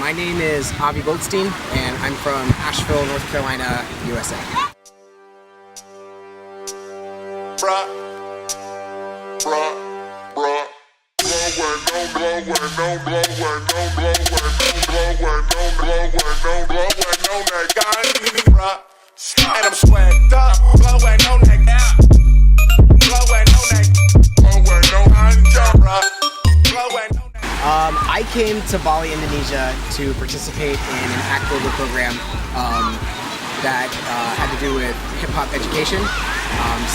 My name is Avi Goldstein, and I'm from Asheville, North Carolina, USA. And I'm sweated up, blowing on that gap, blowing on that, blowing on that, blowing on that. I came to Bali, Indonesia to participate in an Act Global program that had to do with hip-hop education.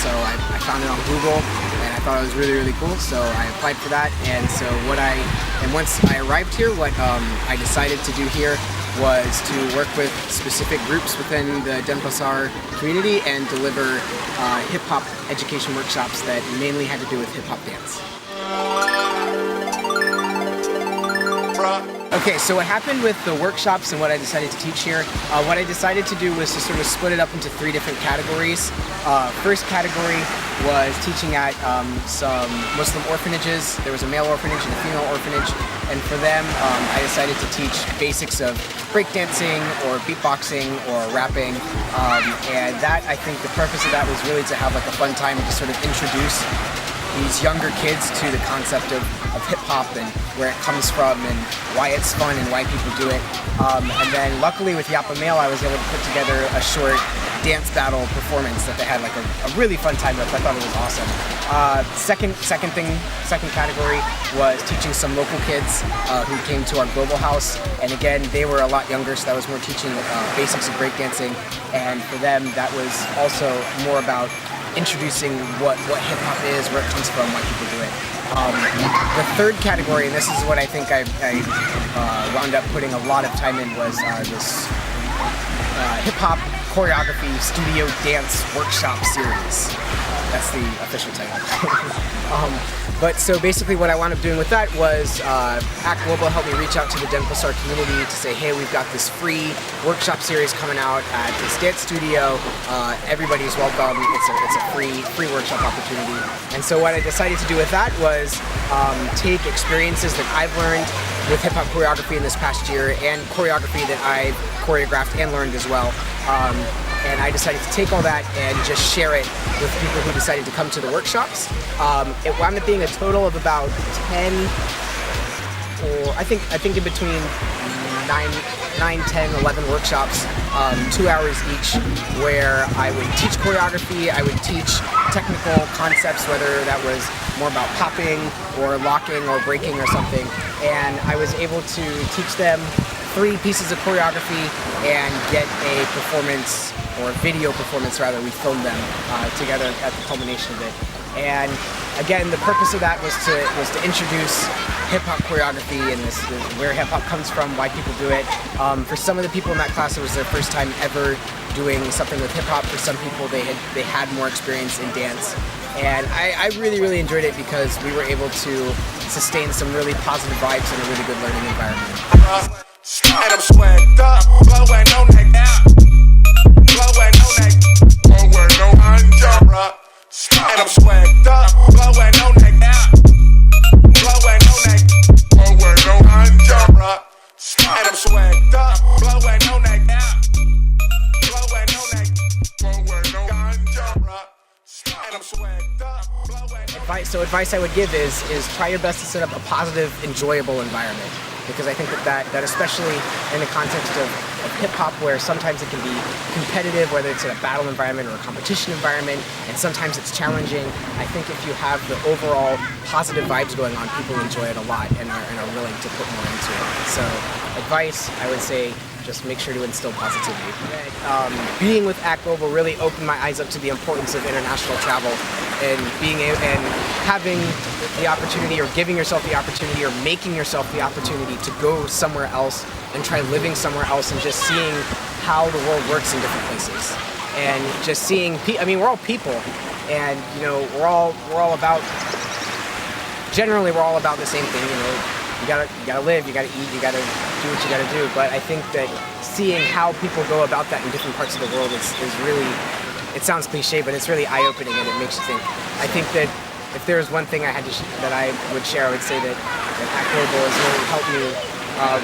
So I found it on Google and I thought it was really, really cool. So I applied for that, and so once I arrived here, what I decided to do here was to work with specific groups within the Denpasar community and deliver hip-hop education workshops that mainly had to do with hip-hop dance. Okay, so what happened with the workshops and what I decided to teach here, what I decided to do was to sort of split it up into 3 different categories. First category was teaching at some Muslim orphanages. There was a male orphanage and a female orphanage, and for them I decided to teach basics of breakdancing or beatboxing or rapping, and that, I think the purpose of that was really to have like a fun time to sort of introduce these younger kids to the concept of hip-hop and where it comes from and why it's fun and why people do it. And then luckily with Yapa Male, I was able to put together a short dance battle performance that they had like a really fun time with. I thought it was awesome. Second category was teaching some local kids who came to our global house, and again they were a lot younger, so that was more teaching basics of breakdancing, and for them that was also more about introducing what hip-hop is, where it comes from, why people do it. The third category, and this is what I think I wound up putting a lot of time in, was this hip-hop choreography studio dance workshop series. That's the official title. But so basically what I wound up doing with that was Act Global helped me reach out to the Denpasar community to say, hey, we've got this free workshop series coming out at this dance studio. Everybody's welcome. It's a free workshop opportunity. And so what I decided to do with that was take experiences that I've learned with hip-hop choreography in this past year and choreography that I've choreographed and learned as well. And I decided to take all that and just share it with people who decided to come to the workshops. It wound up being a total of about 10, or I think in between 9, 10, 11 workshops, 2 hours each, where I would teach choreography, I would teach technical concepts, whether that was more about popping or locking or breaking or something, and I was able to teach them 3 pieces of choreography and get a performance, or a video performance rather. We filmed them together at the culmination of it. And again, the purpose of that was to introduce hip-hop choreography and this where hip-hop comes from, why people do it. For some of the people in that class, it was their first time ever doing something with hip-hop. For some people, they had more experience in dance. And I really, really enjoyed it because we were able to sustain some really positive vibes and a really good learning environment. And I'm sweated up, blowing on that gap, blowing on that, blowing on that, and I'm sweated up, blowing on that gap, blowing on that, blowing on that, and I'm sweated up, blowing on that gap, blowing on that, blowing on that, and I'm sweated up, blowing. So advice I would give is try your best to set up a positive, enjoyable environment. Because I think that especially in the context of hip-hop, where sometimes it can be competitive, whether it's in a battle environment or a competition environment, and sometimes it's challenging, I think if you have the overall positive vibes going on, people enjoy it a lot and are willing to put more into it. So advice, I would say, just make sure to instill positivity. Being with Act Global really opened my eyes up to the importance of international travel and having the opportunity, or giving yourself the opportunity, or making yourself the opportunity to go somewhere else and try living somewhere else and just seeing how the world works in different places. And just seeing, I mean, we're all people, and you know, we're all about, generally we're all about the same thing, you know. You gotta live, you gotta eat, you gotta do what you gotta do. But I think that seeing how people go about that in different parts of the world is really, it sounds cliche, but it's really eye-opening, and it makes you think. I think that if there was one thing I would share, I would say that Act Global has really helped me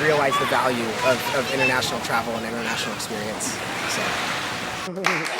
realize the value of international travel and international experience. So.